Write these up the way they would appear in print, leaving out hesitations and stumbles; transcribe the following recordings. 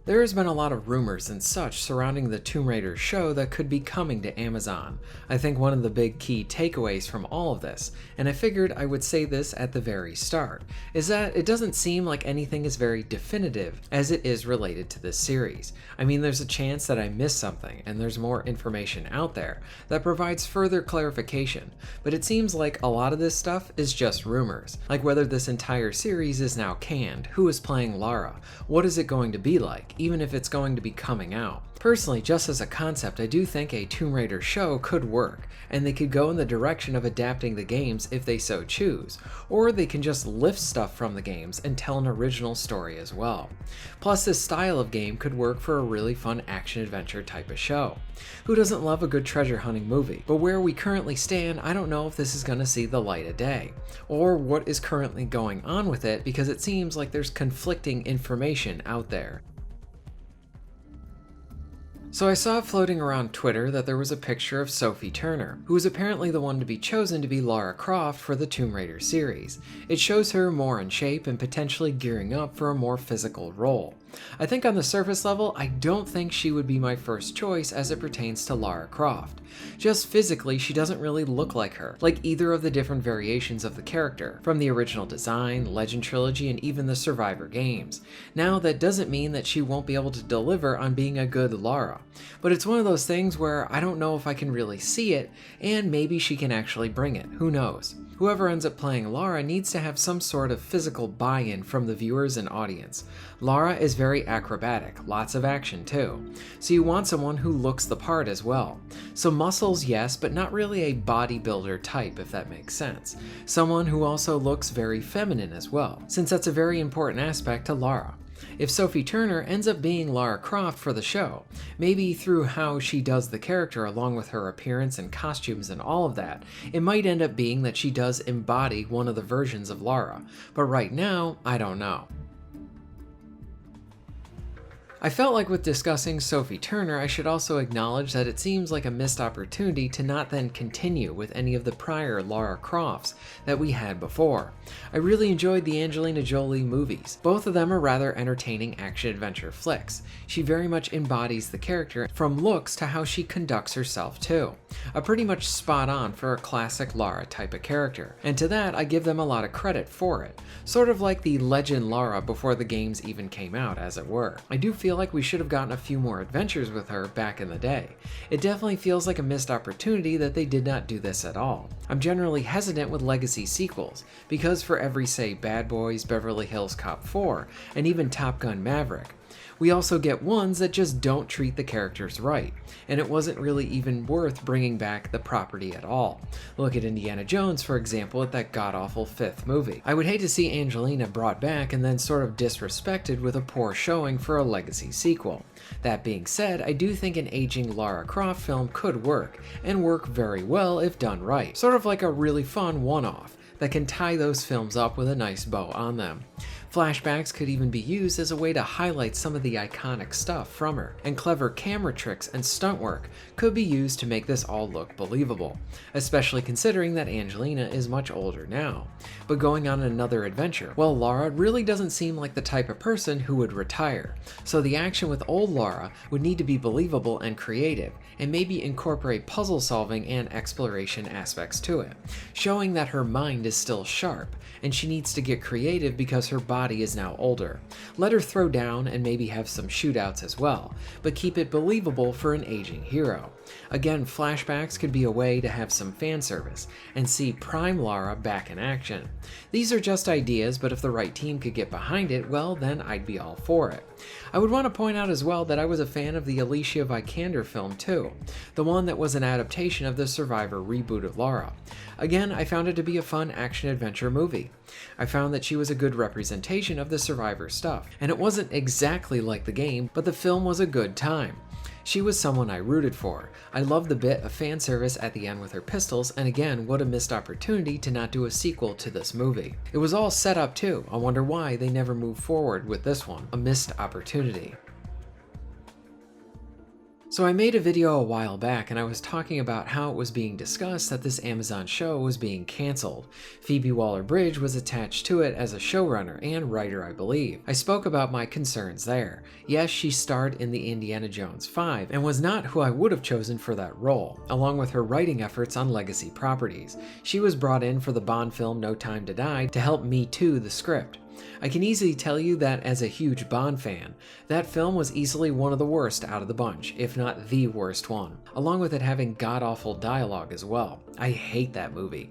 There has been a lot of rumors and such surrounding the Tomb Raider show that could be coming to Amazon. I think one of the big key takeaways from all of this, and I figured I would say this at the very start, is that it doesn't seem like anything is very definitive as it is related to this series. I mean, there's a chance that I missed something and there's more information out there that provides further clarification, but it seems like a lot of this stuff is just rumors, like whether this entire series is now canned, who is playing Lara, what is it going to be like, even if it's going to be coming out. Personally, just as a concept, I do think a Tomb Raider show could work, and they could go in the direction of adapting the games if they so choose, or they can just lift stuff from the games and tell an original story as well. Plus, this style of game could work for a really fun action-adventure type of show. Who doesn't love a good treasure hunting movie? But where we currently stand, I don't know if this is going to see the light of day, or what is currently going on with it, because it seems like there's conflicting information out there. So I saw floating around Twitter that there was a picture of Sophie Turner, who is apparently the one to be chosen to be Lara Croft for the Tomb Raider series. It shows her more in shape and potentially gearing up for a more physical role. I think on the surface level, I don't think she would be my first choice as it pertains to Lara Croft. Just physically, she doesn't really look like her, like either of the different variations of the character, from the original design, Legend Trilogy, and even the Survivor games. Now, that doesn't mean that she won't be able to deliver on being a good Lara, but it's one of those things where I don't know if I can really see it, and maybe she can actually bring it, who knows. Whoever ends up playing Lara needs to have some sort of physical buy-in from the viewers and audience. Lara is very acrobatic, lots of action too, so you want someone who looks the part as well. So muscles, yes, but not really a bodybuilder type, if that makes sense. Someone who also looks very feminine as well, since that's a very important aspect to Lara. If Sophie Turner ends up being Lara Croft for the show, maybe through how she does the character along with her appearance and costumes and all of that, it might end up being that she does embody one of the versions of Lara, but right now, I don't know. I felt like with discussing Sophie Turner, I should also acknowledge that it seems like a missed opportunity to not then continue with any of the prior Lara Crofts that we had before. I really enjoyed the Angelina Jolie movies. Both of them are rather entertaining action-adventure flicks. She very much embodies the character from looks to how she conducts herself too. A pretty much spot on for a classic Lara type of character, and to that I give them a lot of credit for it. Sort of like the legend Lara before the games even came out, as it were. I do feel like we should have gotten a few more adventures with her back in the day. It definitely feels like a missed opportunity that they did not do this at all. I'm generally hesitant with legacy sequels, because for every say Bad Boys, Beverly Hills Cop 4, and even Top Gun Maverick, we also get ones that just don't treat the characters right, and it wasn't really even worth bringing back the property at all. Look at Indiana Jones, for example, at that god-awful 5th movie. I would hate to see Angelina brought back and then sort of disrespected with a poor showing for a legacy sequel. That being said, I do think an aging Lara Croft film could work, and work very well if done right. Sort of like a really fun one-off that can tie those films up with a nice bow on them. Flashbacks could even be used as a way to highlight some of the iconic stuff from her, and clever camera tricks and stunt work could be used to make this all look believable, especially considering that Angelina is much older now. But going on another adventure, well, Lara really doesn't seem like the type of person who would retire, so the action with old Lara would need to be believable and creative, and maybe incorporate puzzle solving and exploration aspects to it, showing that her mind is still sharp, and she needs to get creative because her body is now older. Let her throw down and maybe have some shootouts as well, but keep it believable for an aging hero. Again, flashbacks could be a way to have some fan service and see prime Lara back in action. These are just ideas, but if the right team could get behind it, well, then I'd be all for it. I would want to point out as well that I was a fan of the Alicia Vikander film too, the one that was an adaptation of the Survivor reboot of Lara. Again, I found it to be a fun action-adventure movie. I found that she was a good representation of the Survivor stuff, and it wasn't exactly like the game, but the film was a good time. She was someone I rooted for. I loved the bit of fan service at the end with her pistols, and again, what a missed opportunity to not do a sequel to this movie. It was all set up too. I wonder why they never moved forward with this one. A missed opportunity. So I made a video a while back and I was talking about how it was being discussed that this Amazon show was being cancelled. Phoebe Waller-Bridge was attached to it as a showrunner and writer, I believe. I spoke about my concerns there. Yes, she starred in the Indiana Jones 5 and was not who I would have chosen for that role, along with her writing efforts on legacy properties. She was brought in for the Bond film No Time to Die to help me too the script. I can easily tell you that as a huge Bond fan, that film was easily one of the worst out of the bunch, if not the worst one, along with it having god-awful dialogue as well. I hate that movie.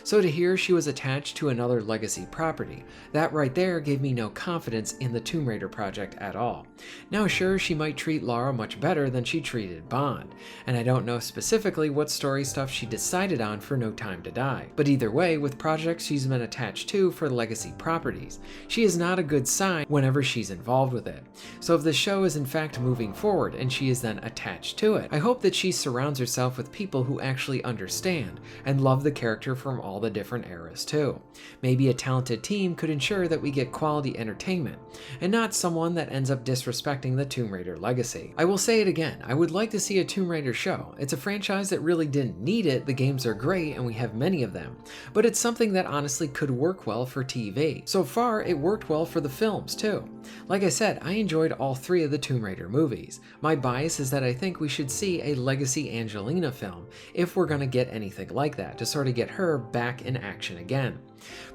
So to hear she was attached to another legacy property, that right there gave me no confidence in the Tomb Raider project at all. Now sure, she might treat Lara much better than she treated Bond, and I don't know specifically what story stuff she decided on for No Time to Die, but either way, with projects she's been attached to for legacy properties, she is not a good sign whenever she's involved with it. So if the show is in fact moving forward and she is then attached to it, I hope that she surrounds herself with people who actually understand and love the character from all the different eras too. Maybe a talented team could ensure that we get quality entertainment, and not someone that ends up disrespecting the Tomb Raider legacy. I will say it again, I would like to see a Tomb Raider show. It's a franchise that really didn't need it, the games are great and we have many of them, but it's something that honestly could work well for TV. So far, it worked well for the films too. Like I said, I enjoyed all three of the Tomb Raider movies. My bias is that I think we should see a legacy Angelina film if we're gonna get anything like that, to sort of get her back in action again.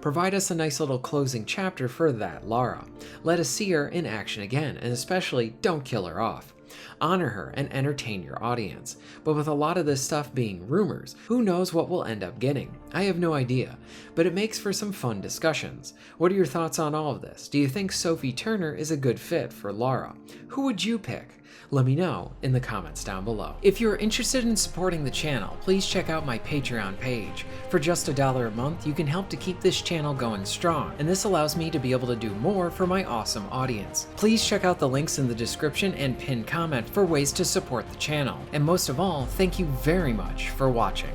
Provide us a nice little closing chapter for that Lara. Let us see her in action again, and especially don't kill her off. Honor her and entertain your audience. But with a lot of this stuff being rumors, who knows what we'll end up getting? I have no idea, but it makes for some fun discussions. What are your thoughts on all of this? Do you think Sophie Turner is a good fit for Lara? Who would you pick? Let me know in the comments down below. If you're interested in supporting the channel, please check out my Patreon page. For just $1 a month, you can help to keep this channel going strong, and this allows me to be able to do more for my awesome audience. Please check out the links in the description and pinned comment for ways to support the channel. And most of all, thank you very much for watching.